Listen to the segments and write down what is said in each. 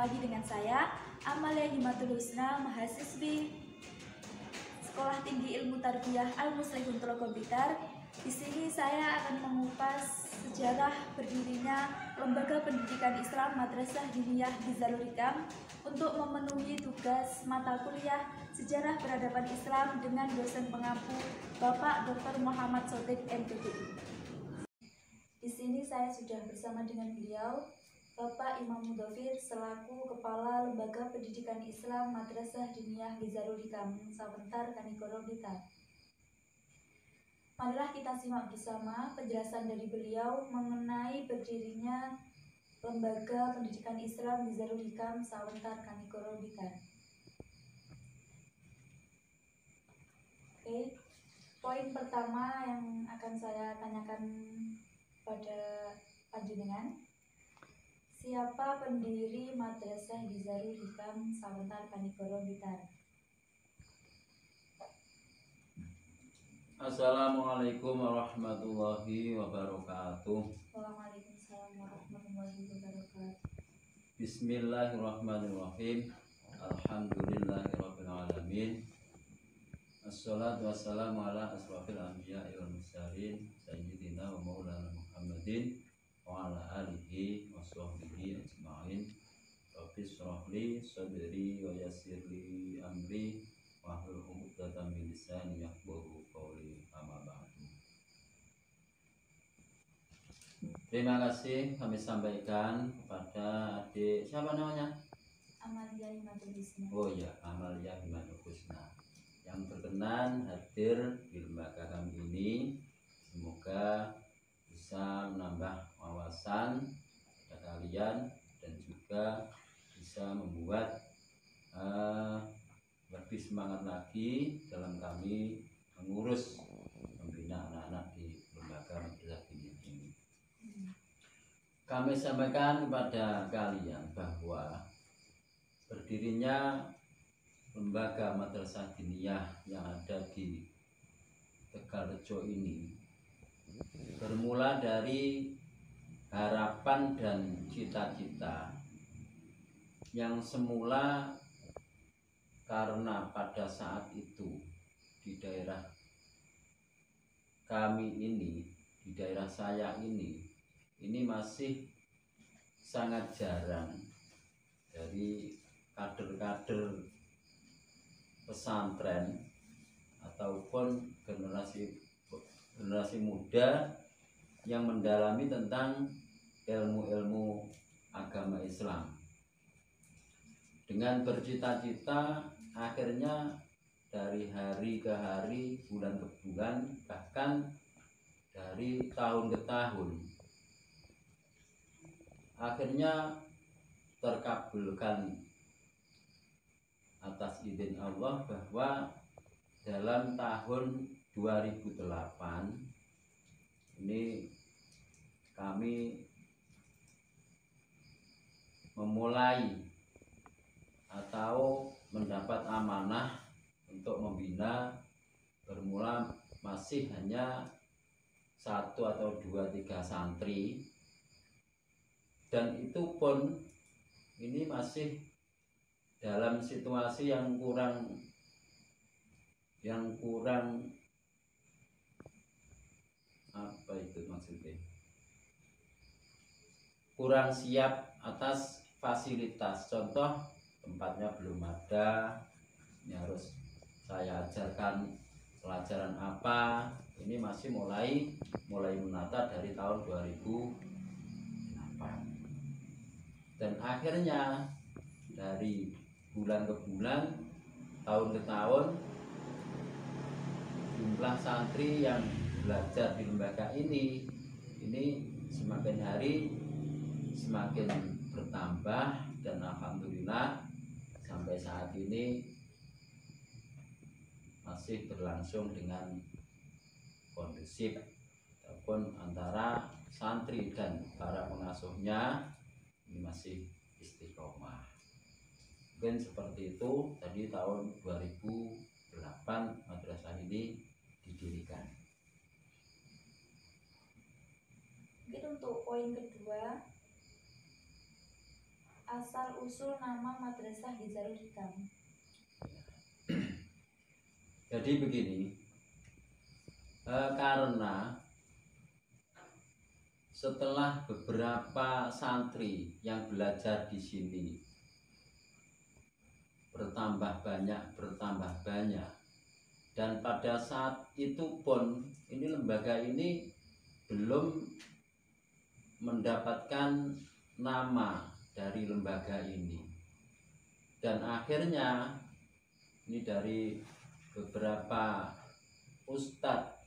lagi dengan saya, Amalia Himatul Husna, mahasiswi Sekolah Tinggi Ilmu Tarbiyah Al-Muslimin Telaga Blitar. Di sini saya akan mengupas sejarah berdirinya Lembaga Pendidikan Islam Madrasah Diniyah Gizalul Hikam untuk memenuhi tugas mata kuliah Sejarah Peradaban Islam dengan dosen pengampu Bapak Dr. Muhammad Sotik MPDI. Di sini saya sudah bersama dengan beliau, Bapak Imam Mudhafir selaku Kepala Lembaga Pendidikan Islam Madrasah Diniyah Gizalul Hikam, Sawentar, Kanigoro, Blitar. Marilah kita simak bersama penjelasan dari beliau mengenai berdirinya Lembaga Pendidikan Islam Gizalul Hikam, Sawentar, Kanigoro, Blitar. Oke, poin pertama yang akan saya tanyakan pada panjenengan, siapa pendiri Madrasah Gizalul Hikam, Sawentar, Kanigoro, Blitar? Assalamualaikum warahmatullahi wabarakatuh. Waalaikumsalam warahmatullahi wabarakatuh. Bismillahirrahmanirrahim. Alhamdulillahirabbil alamin. Assalatu wassalamu ala asrofil anbiya'i wal mursalin sayyidina wa maulana Muhammadin wa ala alihi wa sahbihi ajma'in. Rabbi shrah li sadri wa yassir li amri wahlul 'uqdatam min lisani yafqahu qawli. Amma ba'du. Terima kasih kami sampaikan kepada adik, siapa namanya? Amalia Himatul Husna. Oh ya, Amalia Himatul Husna yang berkenan hadir di lembaga kami ini. Semoga bisa menambah wawasan pada kalian dan juga bisa membuat lebih semangat lagi dalam kami mengurus membina anak-anak di lembaga madrasah diniyah ini. Kami sampaikan kepada kalian bahwa berdirinya lembaga madrasah diniyah yang ada di Tegalrejo ini bermula dari harapan dan cita-cita yang semula karena pada saat itu di daerah kami ini, di daerah saya ini masih sangat jarang dari kader-kader pesantren ataupun generasi muda yang mendalami tentang ilmu-ilmu agama Islam. Dengan bercita-cita, akhirnya dari hari ke hari, bulan ke bulan, bahkan dari tahun ke tahun, akhirnya terkabulkan atas izin Allah bahwa dalam tahun 2008 ini kami memulai atau mendapat amanah untuk membina, bermula masih hanya 1 atau 2, 3 santri, dan itu pun ini masih dalam situasi yang kurang apa itu maksudnya, kurang siap atas fasilitas. Contoh, tempatnya belum ada, ini harus saya ajarkan pelajaran apa, ini masih mulai menata dari tahun 2008. Dan akhirnya dari bulan ke bulan, tahun ke tahun, jumlah santri yang belajar di lembaga ini semakin hari semakin bertambah, dan alhamdulillah sampai saat ini masih berlangsung dengan kondusif, ataupun antara santri dan para pengasuhnya ini masih istiqomah. Mungkin seperti itu. Tadi tahun 2008 madrasah ini didirikan. Mungkin untuk poin kedua, asal usul nama Madrasah Hizarul Hikam. Jadi begini, karena setelah beberapa santri yang belajar di sini bertambah banyak, dan pada saat itu pun ini lembaga ini belum mendapatkan nama dari lembaga ini, dan akhirnya ini dari beberapa ustadz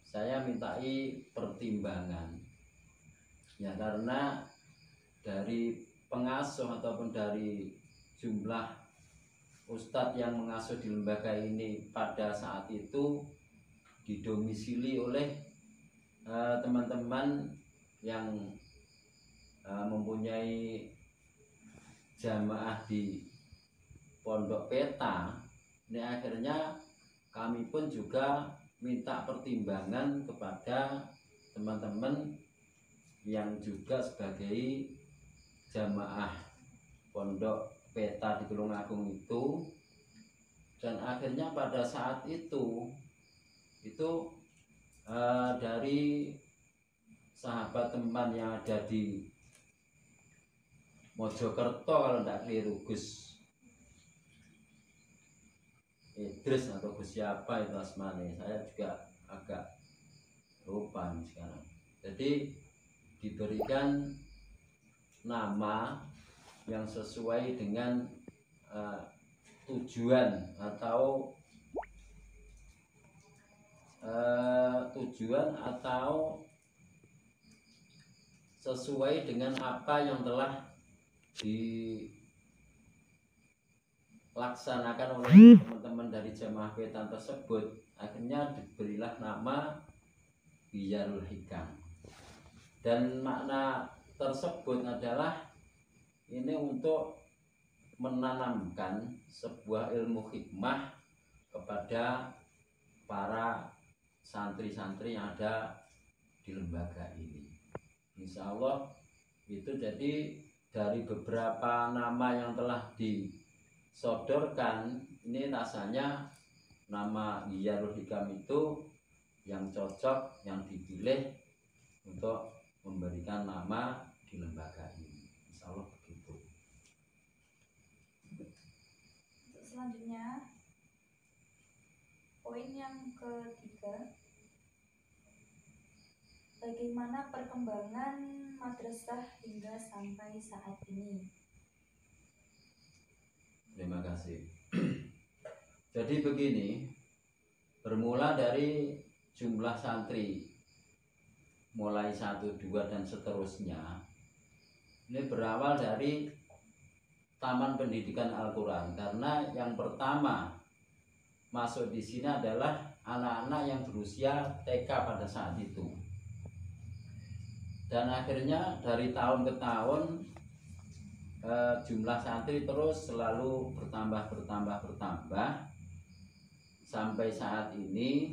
saya mintai pertimbangan ya, karena dari pengasuh ataupun dari jumlah ustadz yang mengasuh di lembaga ini pada saat itu didomisili oleh teman-teman yang mempunyai jamaah di Pondok Peta. Ini akhirnya kami pun juga minta pertimbangan kepada teman-teman yang juga sebagai jamaah Pondok Peta di Tulungagung itu, dan akhirnya pada saat itu dari sahabat teman yang ada di Mojokerto, kalau tidak keliru Gus Idris atau Gus siapa itu asmane, saya juga agak lupa sekarang. Jadi diberikan nama yang sesuai dengan tujuan atau sesuai dengan apa yang telah dilaksanakan oleh teman-teman dari jamaah Peta tersebut. Akhirnya diberilah nama Hizarul Hikam, dan makna tersebut adalah ini untuk menanamkan sebuah ilmu hikmah kepada para santri-santri yang ada di lembaga ini. Insya Allah itu jadi dari beberapa nama yang telah disodorkan, ini rasanya nama Hizarul Hikam itu yang cocok, yang dipilih untuk memberikan nama di lembaga ini. Insya Allah begitu. Untuk selanjutnya, poin yang ketiga, bagaimana perkembangan madrasah hingga sampai saat ini? Terima kasih. Jadi begini, bermula dari jumlah santri mulai 1, 2 dan seterusnya. Ini berawal dari Taman Pendidikan Al-Quran, karena yang pertama masuk di sini adalah anak-anak yang berusia TK pada saat itu. Dan akhirnya dari tahun ke tahun jumlah santri terus selalu bertambah sampai saat ini.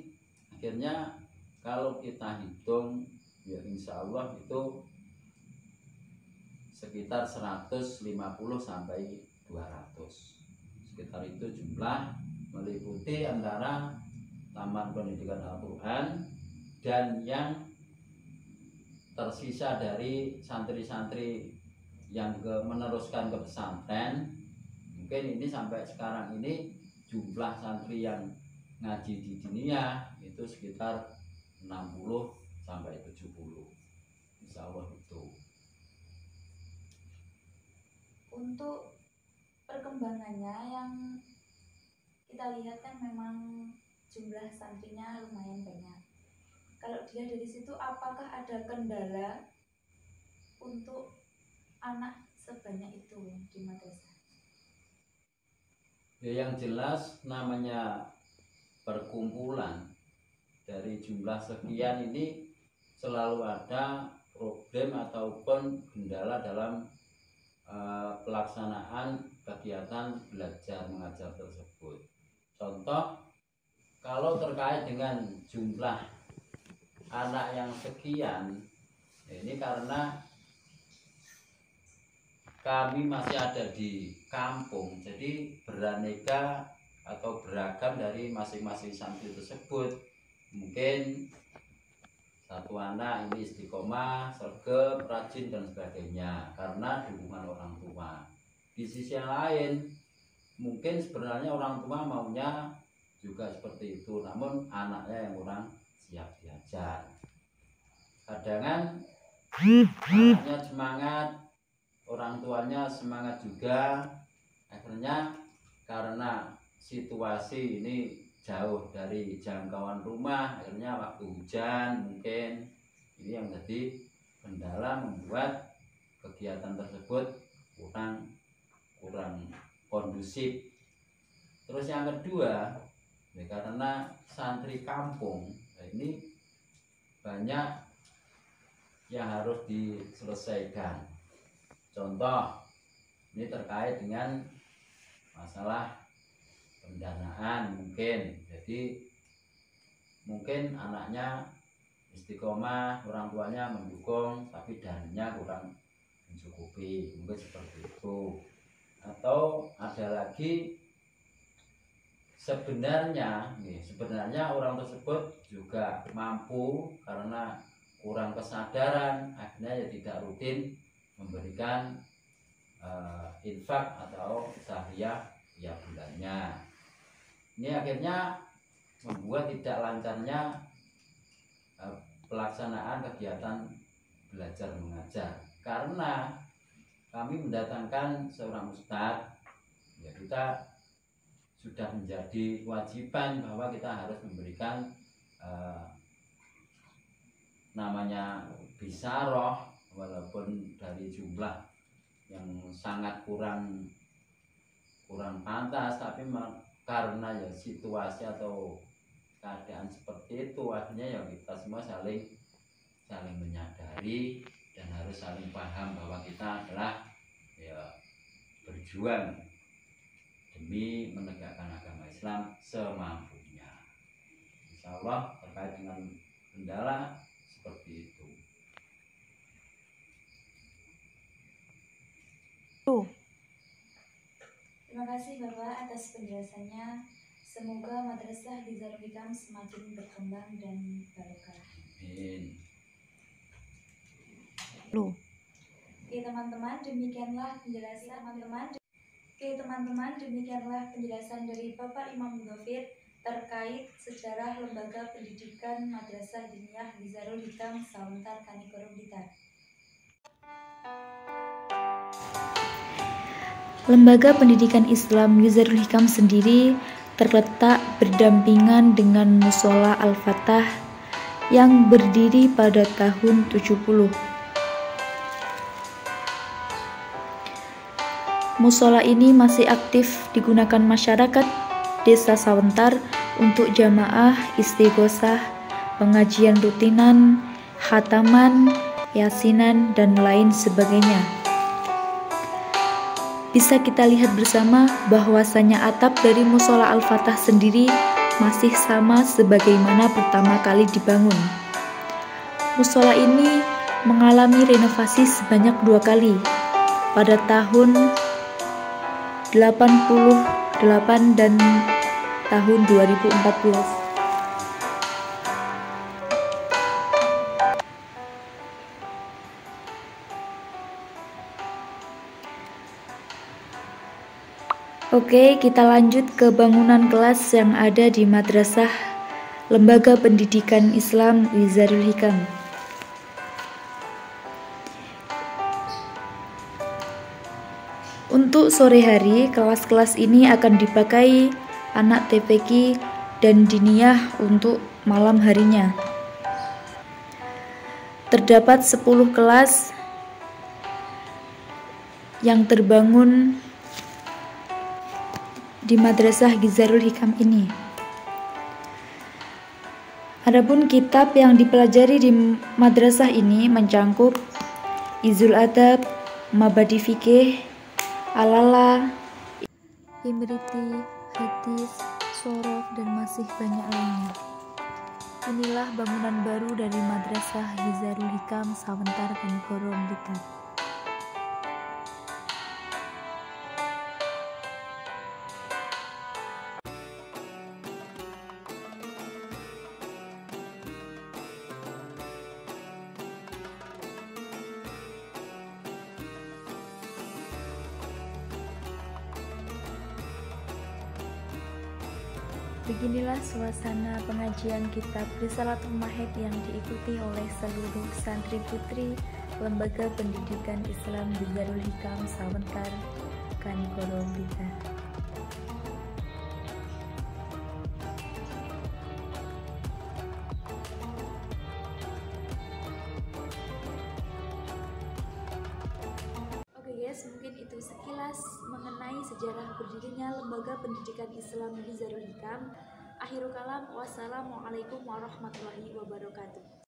Akhirnya kalau kita hitung ya insya Allah itu sekitar 150 sampai 200, sekitar itu jumlah, meliputi antara Taman Pendidikan Al-Quran dan yang tersisa dari santri-santri yang meneruskan ke pesantren. Mungkin ini sampai sekarang ini jumlah santri yang ngaji di dunia itu sekitar 60 sampai 70, insya Allah itu. Untuk perkembangannya yang kita lihat kan memang jumlah santrinya lumayan banyak. Kalau dilihat dari situ, apakah ada kendala untuk anak sebanyak itu di madrasah? Ya, yang jelas namanya perkumpulan dari jumlah sekian ini selalu ada problem ataupun kendala dalam pelaksanaan kegiatan belajar mengajar tersebut. Contoh, kalau terkait dengan jumlah anak yang sekian, ini karena kami masih ada di kampung, jadi beraneka atau beragam dari masing-masing santri tersebut. Mungkin satu anak ini istiqomah, sergap, rajin dan sebagainya karena dukungan orang tua. Di sisi yang lain, mungkin sebenarnya orang tua maunya juga seperti itu, namun anaknya yang kurang siap diajar. Kadang anaknya semangat, orang tuanya semangat juga, akhirnya karena situasi ini jauh dari jangkauan rumah, akhirnya waktu hujan mungkin ini yang jadi kendala membuat kegiatan tersebut kurang kondusif. Terus yang kedua, ya karena santri kampung, ini banyak yang harus diselesaikan. Contoh, ini terkait dengan masalah pendanaan mungkin. Jadi mungkin anaknya istiqomah, orang tuanya mendukung, tapi dananya kurang mencukupi, mungkin seperti itu. Atau ada lagi, sebenarnya orang tersebut juga mampu, karena kurang kesadaran, akhirnya ya tidak rutin memberikan infak atau syariah tiap bulannya. Ini akhirnya membuat tidak lancarnya pelaksanaan kegiatan belajar mengajar, karena kami mendatangkan seorang ustadz, ya kita sudah menjadi kewajiban bahwa kita harus memberikan namanya bisaroh, walaupun dari jumlah yang sangat kurang pantas, tapi karena ya situasi atau keadaan seperti itu, akhirnya ya kita semua saling menyadari dan harus saling paham bahwa kita adalah ya berjuang demi menegakkan agama Islam semampunya. Insya Allah terkait dengan kendala seperti itu. Terima kasih Bapak atas penjelasannya. Semoga Madrasah Gizarul Hikam semakin berkembang dan barokah. Amin. Oke teman-teman, demikianlah penjelasan dari Bapak Imam Mudhofir terkait sejarah lembaga pendidikan Madrasah Diniyah Gizarul Hikam Sawentar Kanigoro Blitar. Lembaga pendidikan Islam Gizarul Hikam sendiri terletak berdampingan dengan Mushola Al-Fatah yang berdiri pada tahun 70. Mushola ini masih aktif digunakan masyarakat Desa Sawentar untuk jamaah, istighosah, pengajian rutinan, khataman, yasinan, dan lain sebagainya. Bisa kita lihat bersama bahwasanya atap dari Mushola Al-Fatah sendiri masih sama sebagaimana pertama kali dibangun. Mushola ini mengalami renovasi sebanyak 2 kali, pada tahun 88 dan tahun 2014. Oke, kita lanjut ke bangunan kelas yang ada di Madrasah Lembaga Pendidikan Islam Gizarul Hikam. Untuk sore hari, kelas-kelas ini akan dipakai anak TPQ dan diniyah untuk malam harinya. Terdapat 10 kelas yang terbangun di Madrasah Gizarul Hikam ini. Adapun kitab yang dipelajari di madrasah ini mencangkup Izul Adab, Mabadi Fikih, Alala, Imriti, Hadis, Sorof, dan masih banyak lainnya. Inilah bangunan baru dari Madrasah Gizarul Hikam Sawentar Kanigoro Blitar. Beginilah suasana pengajian kitab Risalatul Mahid yang diikuti oleh seluruh santri putri Lembaga Pendidikan Islam di Darul Hikam Sawentar, Kanigoro Blitar. Oke guys, mungkin itu sekilas mengenai sejarah berdirinya Lembaga Pendidikan Islam di Darul Hikam. Akhirul kalam, wassalamualaikum warahmatullahi wabarakatuh.